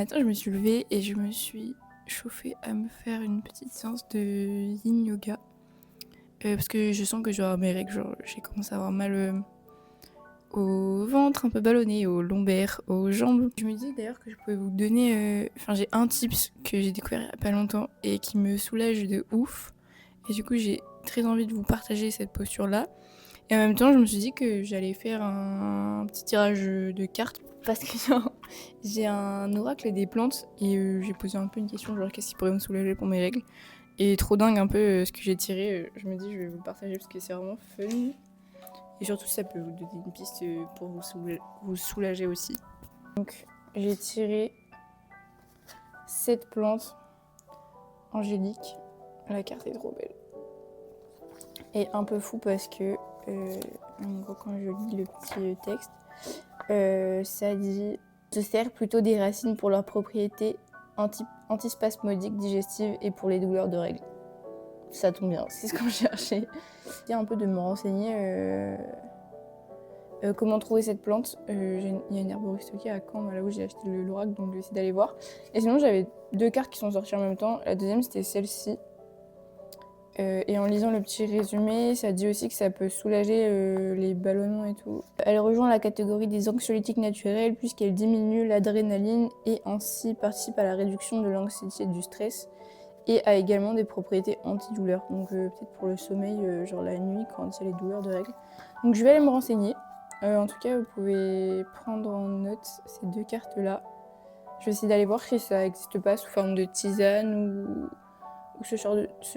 matin, je me suis levée et je me suis chauffée à me faire une petite séance de yin yoga. Parce que je sens que je vais avoir mes règles, genre j'ai commencé à avoir mal au ventre, un peu ballonné, aux lombaires, aux jambes. Je me disais d'ailleurs que je pouvais vous donner... j'ai un tips que j'ai découvert il y a pas longtemps et qui me soulage de ouf. Et du coup, j'ai très envie de vous partager cette posture-là. Et en même temps, je me suis dit que j'allais faire un petit tirage de cartes parce que genre, j'ai un oracle des plantes et j'ai posé un peu une question genre qu'est-ce qui pourrait me soulager pour mes règles. Et trop dingue un peu ce que j'ai tiré, je me dis je vais vous le partager parce que c'est vraiment fun. Et surtout ça peut vous donner une piste pour vous soulager aussi. Donc j'ai tiré cette plante angélique. La carte est trop belle. Et un peu fou parce que en gros quand je lis le petit texte, ça dit se sert plutôt des racines pour leurs propriétés antispasmodiques, digestives et pour les douleurs de règles. Ça tombe bien, c'est ce qu'on cherchait. J'ai un peu de me renseigner comment trouver cette plante. Il y a une herboristerie à Caen, là où j'ai acheté l'oracle, donc je vais essayer d'aller voir. Et sinon j'avais 2 cartes qui sont sorties en même temps. La deuxième c'était celle-ci. Et en lisant le petit résumé, ça dit aussi que ça peut soulager les ballonnements et tout. Elle rejoint la catégorie des anxiolytiques naturels puisqu'elle diminue l'adrénaline et ainsi participe à la réduction de l'anxiété et du stress et a également des propriétés antidouleurs. Donc peut-être pour le sommeil, genre la nuit quand il y a les douleurs de règles. Donc je vais aller me renseigner. En tout cas, vous pouvez prendre en note ces 2 cartes-là. Je vais essayer d'aller voir si ça n'existe pas sous forme de tisane ou ce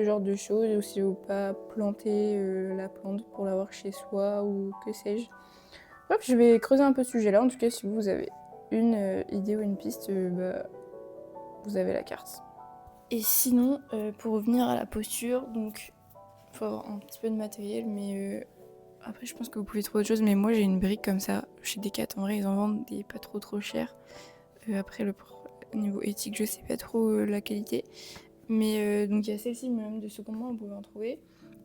genre de choses, ou si vous pas planter la plante pour l'avoir chez soi ou que sais-je. Bref, je vais creuser un peu ce sujet-là. En tout cas, si vous avez une idée ou une piste, vous avez la carte. Et sinon, pour revenir à la posture, donc il faut avoir un petit peu de matériel, mais après je pense que vous pouvez trouver autre chose. Mais moi j'ai une brique comme ça chez Decathlon. En vrai, ils en vendent des pas trop chers. Après, niveau éthique, je sais pas trop la qualité. Mais donc il y a celle-ci même de seconde main, vous pouvez en trouver.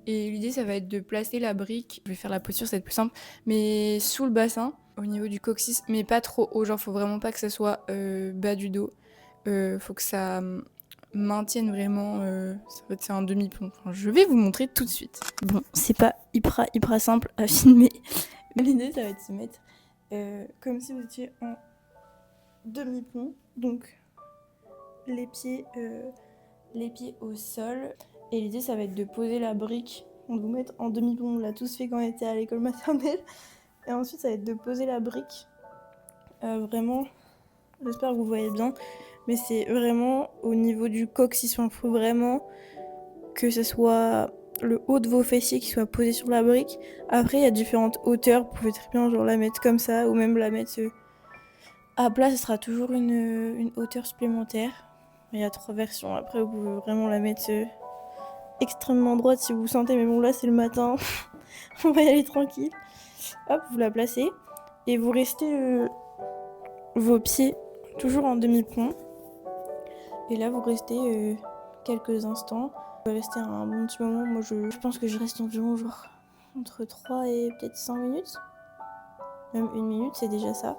Et l'idée ça va être de placer la brique, je vais faire la posture, ça va être plus simple, mais sous le bassin, au niveau du coccyx, mais pas trop haut, genre faut vraiment pas que ça soit bas du dos. Faut que ça maintienne vraiment, c'est un demi-plomb. Enfin, je vais vous montrer tout de suite. Bon, c'est pas hyper simple à filmer, mais l'idée ça va être de se mettre comme si vous étiez en demi-plomb, donc les pieds au sol. Et l'idée, ça va être de poser la brique. On va vous mettre en demi-plomb. On l'a tous fait quand on était à l'école maternelle. Et ensuite, ça va être de poser la brique. Vraiment, j'espère que vous voyez bien. Mais c'est vraiment au niveau du coccyx. Il faut vraiment que ce soit le haut de vos fessiers qui soit posé sur la brique. Après, il y a différentes hauteurs. Vous pouvez très bien genre, la mettre comme ça ou même la mettre à plat. Ce sera toujours une hauteur supplémentaire. Il y a 3 versions. Après, vous pouvez vraiment la mettre extrêmement droite si vous vous sentez, mais bon là c'est le matin, on va y aller tranquille. Hop, vous la placez et vous restez vos pieds toujours en demi-plomb. Et là vous restez quelques instants. Vous restez un bon petit moment. Moi je pense que je reste environ genre entre 3 et peut-être 5 minutes. Même 1 minute c'est déjà ça.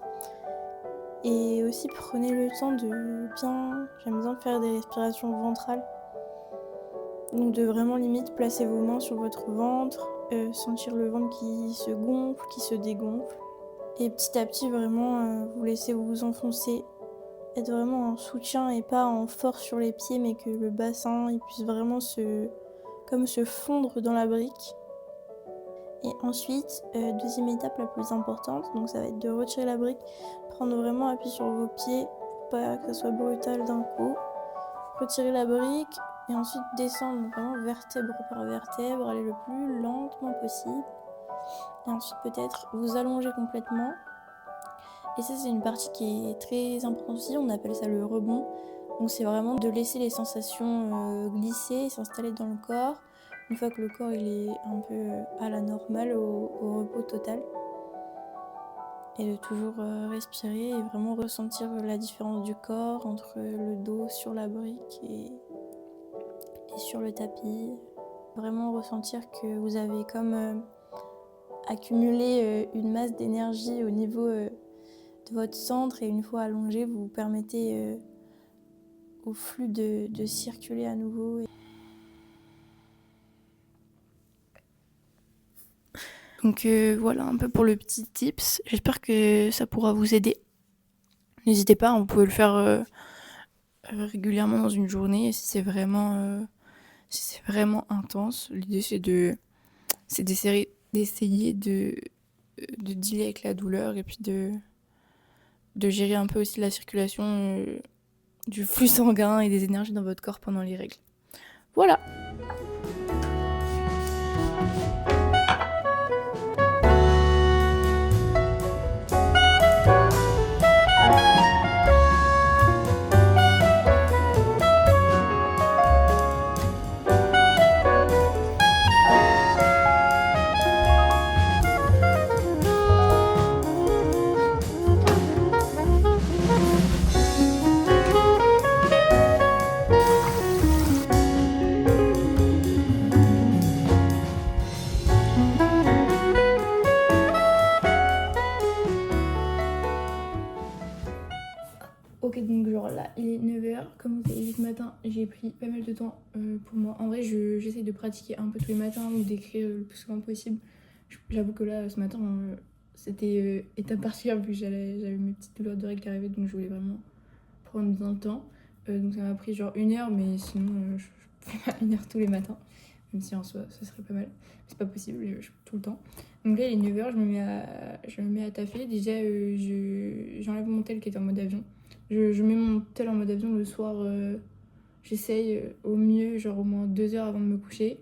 Et aussi prenez le temps de bien, j'aime bien faire des respirations ventrales. Donc de vraiment limite placer vos mains sur votre ventre, sentir le ventre qui se gonfle, qui se dégonfle. Et petit à petit vraiment vous laissez vous enfoncer, être vraiment en soutien et pas en force sur les pieds, mais que le bassin il puisse vraiment se fondre dans la brique. Et ensuite, deuxième étape la plus importante, donc ça va être de retirer la brique, prendre vraiment appui sur vos pieds pour pas que ça soit brutal d'un coup. Retirer la brique et ensuite descendre vraiment vertèbre par vertèbre, aller le plus lentement possible. Et ensuite peut-être vous allonger complètement. Et ça c'est une partie qui est très importante aussi, on appelle ça le rebond. Donc c'est vraiment de laisser les sensations glisser et s'installer dans le corps. Une fois que le corps il est un peu à la normale, au repos total. Et de toujours respirer et vraiment ressentir la différence du corps entre le dos sur la brique et sur le tapis. Vraiment ressentir que vous avez comme accumulé une masse d'énergie au niveau de votre centre et une fois allongé, vous vous permettez au flux de circuler à nouveau. Donc voilà un peu pour le petit tips. J'espère que ça pourra vous aider. N'hésitez pas, vous pouvez le faire régulièrement dans une journée si c'est vraiment intense. L'idée c'est d'essayer de dealer avec la douleur et puis de gérer un peu aussi la circulation du flux sanguin et des énergies dans votre corps pendant les règles. Voilà. Ok, donc genre là, il est 9h. Comme vous avez vu ce matin, j'ai pris pas mal de temps pour moi. En vrai, j'essaie de pratiquer un peu tous les matins ou d'écrire le plus souvent possible. J'avoue que là, ce matin, c'était étape particulière vu que j'avais mes petites douleurs de règles qui arrivaient, donc je voulais vraiment prendre bien le temps. Donc ça m'a pris genre 1 heure, mais sinon, je fais pas 1 heure tous les matins. Même si en soi, ce serait pas mal. C'est pas possible, tout le temps. Donc là, il est 9h, je me mets à taffer. Déjà, j'enlève mon tel qui est en mode avion. Je mets mon tel en mode avion le soir. J'essaye au mieux, genre au moins 2 heures avant de me coucher.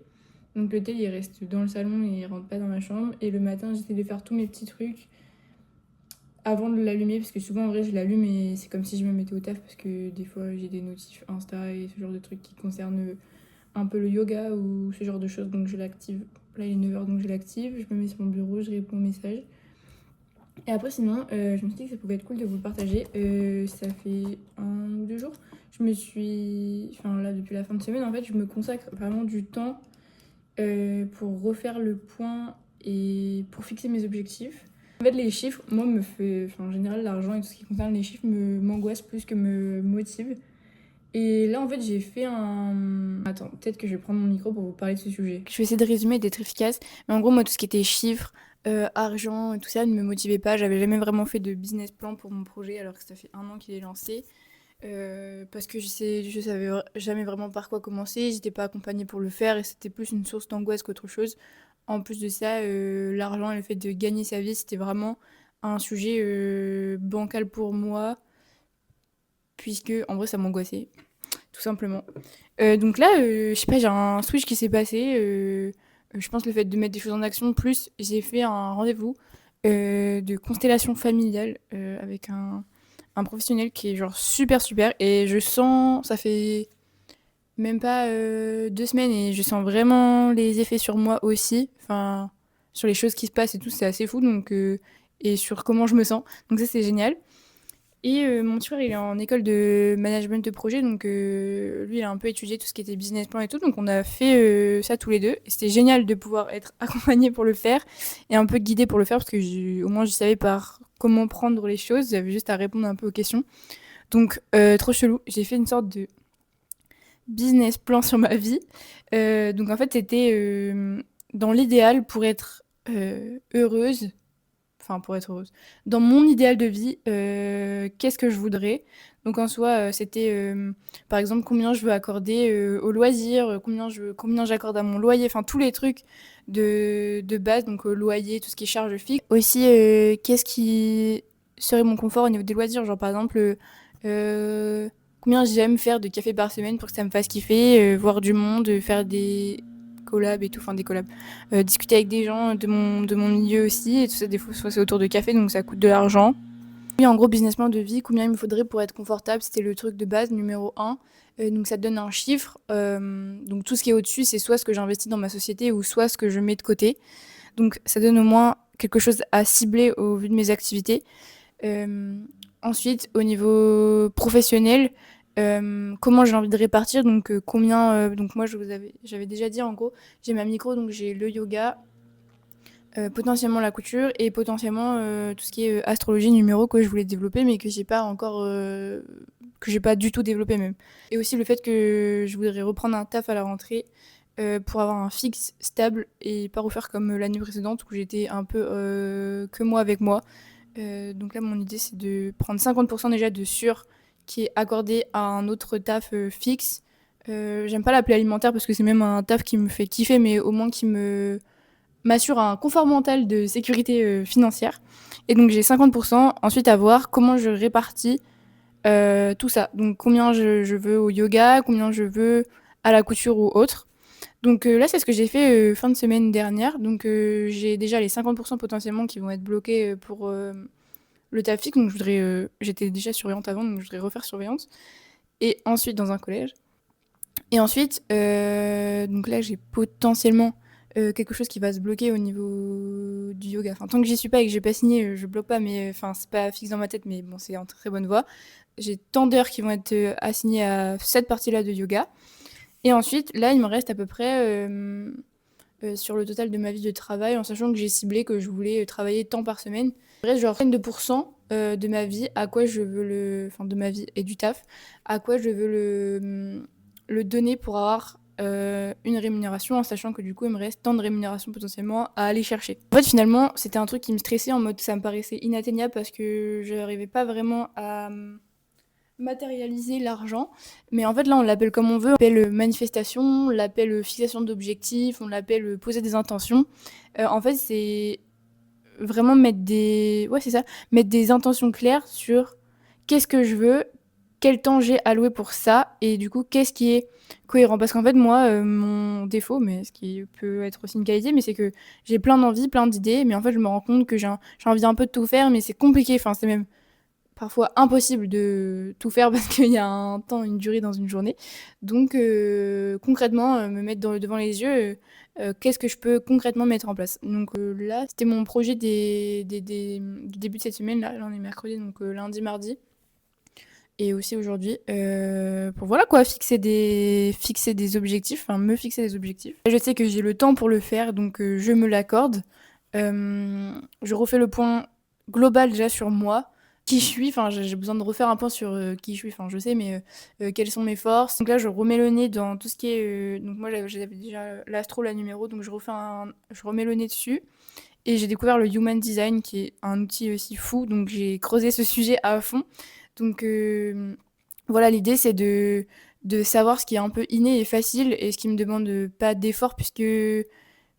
Donc le tel, il reste dans le salon et il rentre pas dans ma chambre. Et le matin, j'essaie de faire tous mes petits trucs avant de l'allumer. Parce que souvent, en vrai, je l'allume et c'est comme si je me mettais au taf. Parce que des fois, j'ai des notifs Insta et ce genre de trucs qui concernent un peu le yoga ou ce genre de choses. Donc je l'active. Là, il est 9h, donc je l'active. Je me mets sur mon bureau, je réponds aux messages. Et après, sinon, je me suis dit que ça pouvait être cool de vous le partager. Ça fait 1 ou 2 jours. Là, depuis la fin de semaine, en fait, je me consacre vraiment du temps pour refaire le point et pour fixer mes objectifs. En fait, les chiffres, moi, en général, l'argent et tout ce qui concerne les chiffres m'angoisse plus que me motive. Et là, en fait, j'ai fait un... Attends, peut-être que je vais prendre mon micro pour vous parler de ce sujet. Je vais essayer de résumer et d'être efficace. Mais en gros, moi, tout ce qui était chiffres, argent et tout ça ne me motivait pas. J'avais jamais vraiment fait de business plan pour mon projet alors que ça fait 1 an qu'il est lancé. Parce que je savais jamais vraiment par quoi commencer. J'étais pas accompagnée pour le faire et c'était plus une source d'angoisse qu'autre chose. En plus de ça, l'argent et le fait de gagner sa vie, c'était vraiment un sujet bancal pour moi. Puisque, en vrai, ça m'angoissait, tout simplement. Donc là, je sais pas, j'ai un switch qui s'est passé. Je pense le fait de mettre des choses en action. Plus, j'ai fait un rendez-vous de constellation familiale avec un professionnel qui est genre super super. Et je sens, ça fait même pas 2 semaines et je sens vraiment les effets sur moi aussi. Enfin, sur les choses qui se passent et tout, c'est assez fou. Donc, et sur comment je me sens. Donc ça, c'est génial. Et mon petit frère, il est en école de management de projet, donc lui, il a un peu étudié tout ce qui était business plan et tout, donc on a fait ça tous les deux. Et c'était génial de pouvoir être accompagné pour le faire et un peu guidé pour le faire, parce que au moins je savais par comment prendre les choses, j'avais juste à répondre un peu aux questions. Donc trop chelou, j'ai fait une sorte de business plan sur ma vie. Donc en fait, c'était dans l'idéal pour être heureuse. Enfin, pour être heureuse. Dans mon idéal de vie, qu'est-ce que je voudrais? Donc en soi, c'était par exemple combien je veux accorder aux loisirs, combien j'accorde à mon loyer, enfin tous les trucs de base, donc loyer, tout ce qui est charges fixes. Aussi, qu'est-ce qui serait mon confort au niveau des loisirs? Genre par exemple, combien j'aime faire de café par semaine pour que ça me fasse kiffer, voir du monde, faire des collabs et tout, enfin des collabs, discuter avec des gens de mon milieu aussi, et tout ça, des fois c'est autour de café, donc ça coûte de l'argent. Oui, en gros, business plan de vie, combien il me faudrait pour être confortable, c'était le truc de base, numéro 1. Donc ça te donne un chiffre, donc tout ce qui est au-dessus, c'est soit ce que j'investis dans ma société ou soit ce que je mets de côté. Donc ça donne au moins quelque chose à cibler au vu de mes activités. Ensuite, au niveau professionnel, comment j'ai envie de répartir, donc combien, donc moi j'avais déjà dit en gros, j'ai ma micro, donc j'ai le yoga, potentiellement la couture et potentiellement tout ce qui est astrologie numérique que je voulais développer mais que j'ai pas encore que j'ai pas du tout développé même. Et aussi le fait que je voudrais reprendre un taf à la rentrée pour avoir un fixe stable et pas refaire comme l'année précédente où j'étais un peu que moi avec moi. Donc là, mon idée, c'est de prendre 50% déjà de sûr qui est accordé à un autre taf fixe. J'aime pas l'appeler alimentaire parce que c'est même un taf qui me fait kiffer, mais au moins qui m'assure un confort mental de sécurité financière. Et donc j'ai 50%. Ensuite, à voir comment je répartis tout ça. Donc combien je veux au yoga, combien je veux à la couture ou autre. Donc là, c'est ce que j'ai fait fin de semaine dernière. Donc j'ai déjà les 50% potentiellement qui vont être bloqués pour le taf fixe. Donc j'étais déjà surveillante avant, donc je voudrais refaire surveillante. Et ensuite dans un collège. Et ensuite, donc là, j'ai potentiellement quelque chose qui va se bloquer au niveau du yoga. Enfin, tant que j'y suis pas et que j'ai pas signé, je bloque pas, mais enfin, c'est pas fixe dans ma tête, mais bon, c'est en très bonne voie. J'ai tant d'heures qui vont être assignées à cette partie-là de yoga. Et ensuite, là, il me reste à peu près sur le total de ma vie de travail, en sachant que j'ai ciblé que je voulais travailler tant par semaine. Il me reste genre 32% de ma vie, à quoi je veux enfin, de ma vie et du taf, à quoi je veux le donner pour avoir une rémunération, en sachant que du coup, il me reste tant de rémunération potentiellement à aller chercher. En fait, finalement, c'était un truc qui me stressait en mode ça me paraissait inatteignable parce que je n'arrivais pas vraiment à matérialiser l'argent. Mais en fait, là, on l'appelle comme on veut. On l'appelle manifestation, on l'appelle fixation d'objectifs, on l'appelle poser des intentions. En fait, c'est vraiment ouais, c'est ça, mettre des intentions claires sur qu'est-ce que je veux, quel temps j'ai alloué pour ça, et du coup, qu'est-ce qui est cohérent. Parce qu'en fait, moi, mon défaut, mais ce qui peut être aussi une qualité, mais c'est que j'ai plein d'envies, plein d'idées, mais en fait, je me rends compte que j'ai envie un peu de tout faire, mais c'est compliqué. Enfin, c'est même parfois impossible de tout faire parce qu'il y a un temps, une durée dans une journée. Donc concrètement, me mettre devant les yeux, qu'est-ce que je peux concrètement mettre en place. Donc là, c'était mon projet du début de cette semaine. Là on est mercredi, donc lundi, mardi. Et aussi aujourd'hui, pour voilà quoi, fixer des objectifs, enfin me fixer des objectifs. Je sais que j'ai le temps pour le faire, donc je me l'accorde. Je refais le point global déjà sur moi, qui je suis, enfin j'ai besoin de refaire un point sur qui je suis, enfin je sais, mais quelles sont mes forces. Donc là je remets le nez dans tout ce qui est, donc moi j'avais déjà l'astro, la numéro, donc je remets le nez dessus. Et j'ai découvert le Human Design, qui est un outil aussi fou, donc j'ai creusé ce sujet à fond. Donc voilà, l'idée c'est de savoir ce qui est un peu inné et facile, et ce qui me demande pas d'effort, puisque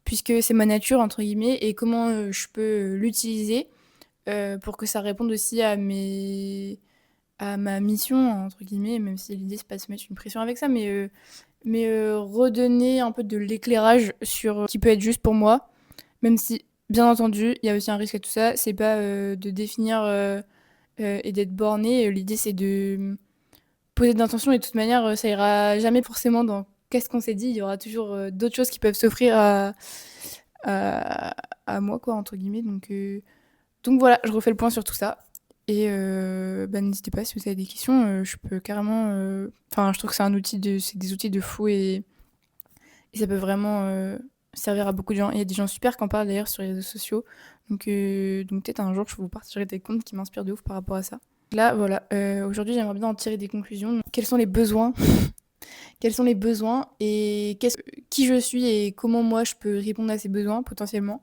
c'est ma nature, entre guillemets, et comment je peux l'utiliser pour que ça réponde aussi à ma mission, entre guillemets, même si l'idée c'est pas de se mettre une pression avec ça, mais redonner un peu de l'éclairage sur ce qui peut être juste pour moi, même si, bien entendu, il y a aussi un risque à tout ça, c'est pas de définir et d'être borné, l'idée c'est de poser d'intention, et de toute manière, ça ira jamais forcément dans qu'est-ce qu'on s'est dit, il y aura toujours d'autres choses qui peuvent s'offrir à, à moi, quoi, entre guillemets, donc voilà, je refais le point sur tout ça. Et bah, n'hésitez pas si vous avez des questions, je peux carrément. Enfin, je trouve que c'est des outils de fou, et ça peut vraiment servir à beaucoup de gens. Il y a des gens super qui en parlent d'ailleurs sur les réseaux sociaux. Donc peut-être un jour je vous partagerai des comptes qui m'inspirent de ouf par rapport à ça. Là, voilà. Aujourd'hui, j'aimerais bien en tirer des conclusions. Quels sont les besoins? Quels sont les besoins et qui je suis et comment moi je peux répondre à ces besoins potentiellement?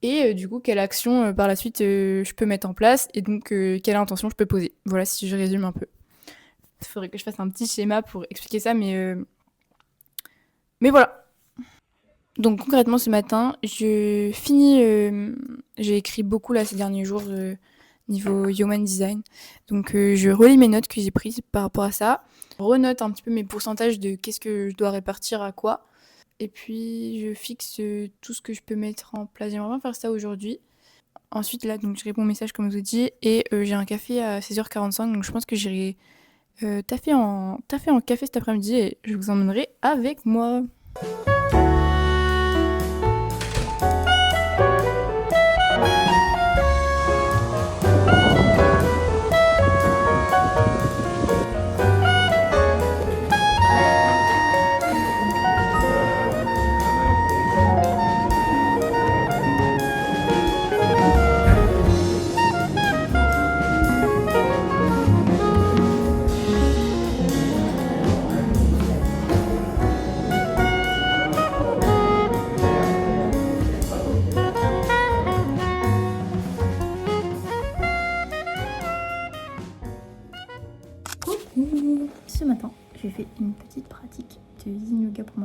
Et du coup, quelle action par la suite je peux mettre en place, et donc quelle intention je peux poser. Voilà, si je résume un peu. Il faudrait que je fasse un petit schéma pour expliquer ça, mais voilà. Donc concrètement, ce matin, j'ai écrit beaucoup là ces derniers jours niveau Human Design. Donc je relis mes notes que j'ai prises par rapport à ça. Je renote un petit peu mes pourcentages de qu'est-ce que je dois répartir à quoi. Et puis je fixe tout ce que je peux mettre en place. J'aimerais bien faire ça aujourd'hui. Ensuite là, donc je réponds aux messages comme je vous ai dit, et j'ai un café à 16h45, donc je pense que j'irai taffer en café cet après-midi, et je vous emmènerai avec moi.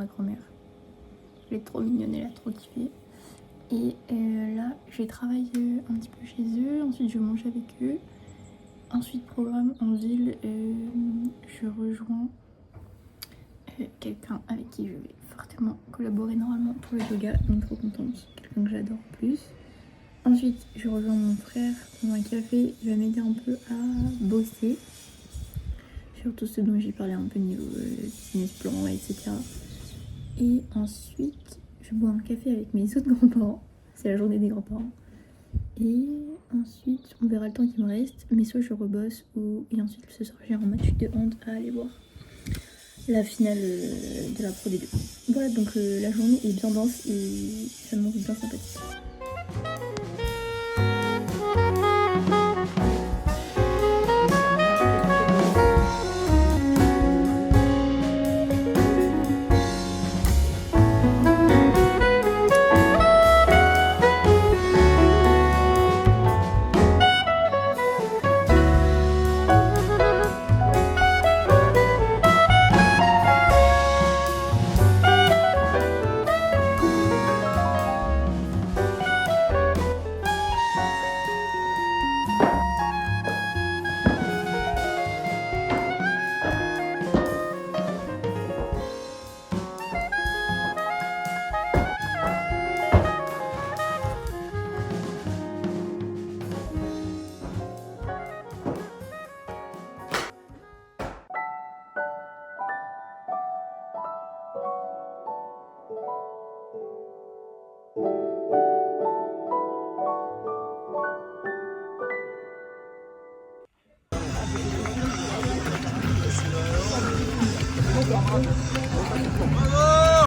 ma grand-mère. Elle est trop mignonne, elle a trop kiffé. Et là, j'ai travaillé un petit peu chez eux, ensuite je mange avec eux. Ensuite, programme en ville, je rejoins quelqu'un avec qui je vais fortement collaborer normalement pour le yoga, donc trop contente, quelqu'un que j'adore en plus. Ensuite, je rejoins mon frère dans un café, il va m'aider un peu à bosser. Surtout ce dont j'ai parlé un peu niveau business plan, etc. Et ensuite, je bois un café avec mes autres grands-parents. C'est la journée des grands-parents. Et ensuite, on verra le temps qui me reste. Mais soit je rebosse, et ensuite ce soir j'ai un match de hand à aller voir. La finale de la Pro D2. Voilà, donc la journée est bien dense et ça m'annonce bien sympathique.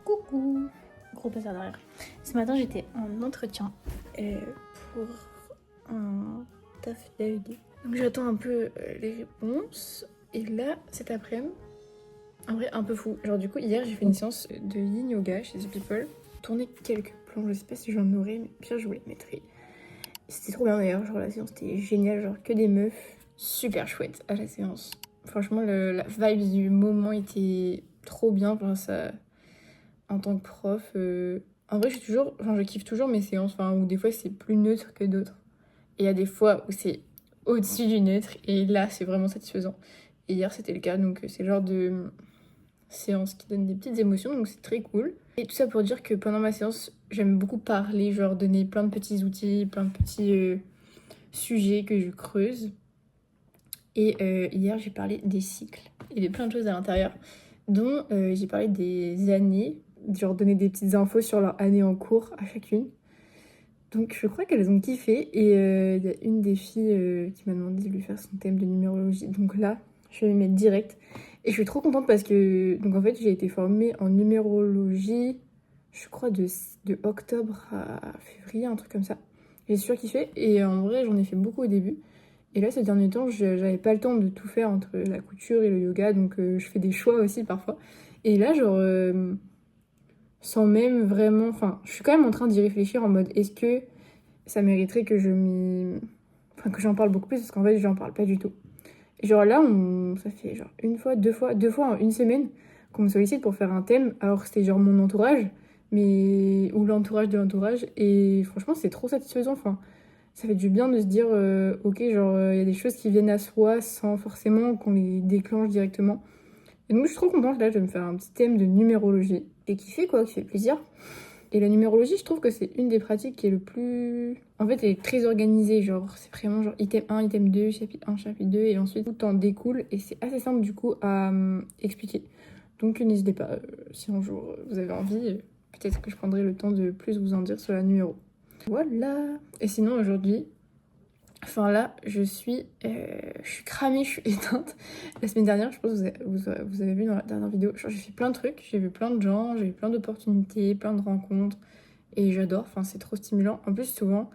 Coucou, gros passeur derrière. Ce matin j'étais en entretien pour un taf d'AED. Donc j'attends un peu les réponses. Et là, cet après-midi, en vrai un peu fou. Genre du coup hier j'ai fait une séance de yin yoga chez The People. Tourné quelques plans, je sais pas si j'en aurai, mais pire je vous les mettrai. C'était trop bien d'ailleurs, genre la séance était géniale, genre que des meufs. Super chouette à la séance. Franchement la vibe du moment était trop bien, enfin ça... En tant que prof, en vrai je kiffe toujours mes séances, où des fois c'est plus neutre que d'autres. Et il y a des fois où c'est au-dessus du neutre, et là c'est vraiment satisfaisant. Et hier c'était le cas, donc c'est le genre de séance qui donne des petites émotions, donc c'est très cool. Et tout ça pour dire que pendant ma séance, j'aime beaucoup parler, genre donner plein de petits outils, plein de petits sujets que je creuse. Et hier j'ai parlé des cycles et de plein de choses à l'intérieur, dont j'ai parlé des années, genre donner des petites infos sur leur année en cours à chacune. Donc je crois qu'elles ont kiffé, et il y a une des filles qui m'a demandé de lui faire son thème de numérologie. Donc là, je vais m'y mettre direct. Et je suis trop contente parce que, donc en fait, j'ai été formée en numérologie, je crois de octobre à février, un truc comme ça. J'ai surkiffé, et en vrai, j'en ai fait beaucoup au début. Et là, ces derniers temps, j'avais pas le temps de tout faire entre la couture et le yoga, donc je fais des choix aussi parfois. Et là, genre, sans même vraiment... Enfin, je suis quand même en train d'y réfléchir en mode, est-ce que ça mériterait que que j'en parle beaucoup plus, parce qu'en fait, j'en parle pas du tout. Et genre là, ça fait genre deux fois en une semaine qu'on me sollicite pour faire un thème, alors que c'était genre mon entourage, ou l'entourage de l'entourage, et franchement, c'est trop satisfaisant, ça fait du bien de se dire, ok, genre, il y a des choses qui viennent à soi sans forcément qu'on les déclenche directement. Et donc, je suis trop contente, là, je vais me faire un petit thème de numérologie. Et qui fait plaisir. Et la numérologie, je trouve que c'est une des pratiques qui est le plus... En fait, elle est très organisée, genre, c'est vraiment genre item 1, item 2, chapitre 1, chapitre 2, et ensuite tout en découle, et c'est assez simple, du coup, à expliquer. Donc, n'hésitez pas, si un jour vous avez envie, peut-être que je prendrai le temps de plus vous en dire sur la numéro. Voilà. Et sinon aujourd'hui, là, je suis cramée, je suis éteinte. La semaine dernière, je pense que vous avez vu dans la dernière vidéo, genre, j'ai fait plein de trucs, j'ai vu plein de gens, j'ai eu plein d'opportunités, plein de rencontres, et j'adore, c'est trop stimulant. En plus, souvent,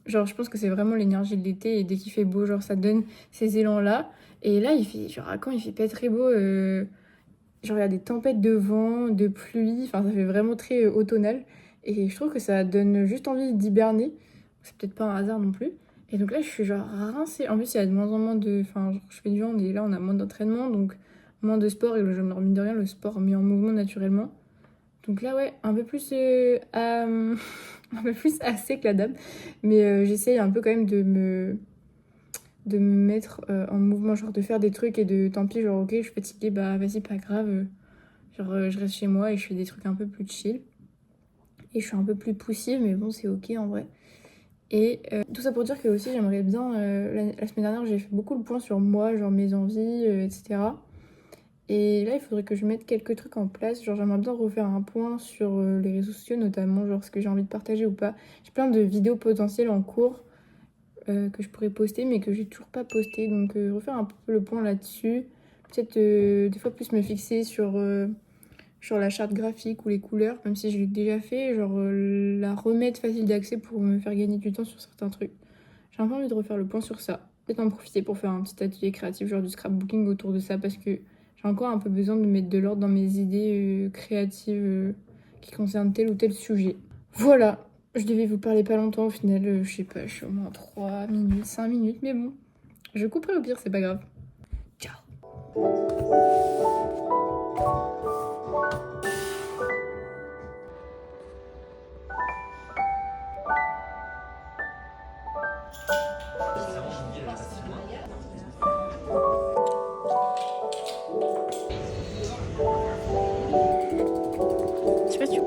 genre, je pense que c'est vraiment l'énergie de l'été, et dès qu'il fait beau, genre, ça donne ces élans-là. Et là, il fait, genre, quand il fait pas très beau, genre, il y a des tempêtes de vent, de pluie, ça fait vraiment très automnal. Et je trouve que ça donne juste envie d'hiberner. C'est peut-être pas un hasard non plus. Et donc là, je suis genre rincée. En plus, il y a de moins en moins de... genre, je fais du hand et là, on a moins d'entraînement, donc moins de sport. Et genre, mine de rien, le sport met en mouvement naturellement. Donc là, ouais, un peu plus, un peu plus assez que la dame. Mais j'essaye un peu quand même de me mettre en mouvement, genre de faire des trucs et de tant pis, genre ok, je suis fatiguée, bah vas-y, pas grave. Je reste chez moi et je fais des trucs un peu plus chill. Et je suis un peu plus poussive, mais bon, c'est ok en vrai. Et tout ça pour dire que aussi j'aimerais bien, la semaine dernière j'ai fait beaucoup le point sur moi, genre mes envies, etc. Et là il faudrait que je mette quelques trucs en place, genre j'aimerais bien refaire un point sur les réseaux sociaux notamment, genre ce que j'ai envie de partager ou pas. J'ai plein de vidéos potentielles en cours que je pourrais poster mais que j'ai toujours pas posté, donc refaire un peu le point là-dessus. Peut-être des fois plus me fixer sur la charte graphique ou les couleurs, même si je l'ai déjà fait, genre la remettre facile d'accès pour me faire gagner du temps sur certains trucs. J'ai un peu envie de refaire le point sur ça. Peut-être en profiter pour faire un petit atelier créatif, genre du scrapbooking autour de ça, parce que j'ai encore un peu besoin de mettre de l'ordre dans mes idées créatives qui concernent tel ou tel sujet. Voilà, je devais vous parler pas longtemps au final, je sais pas, je suis au moins 3 minutes, 5 minutes, mais bon, je couperai au pire, c'est pas grave. Ciao. Je sais pas si tu...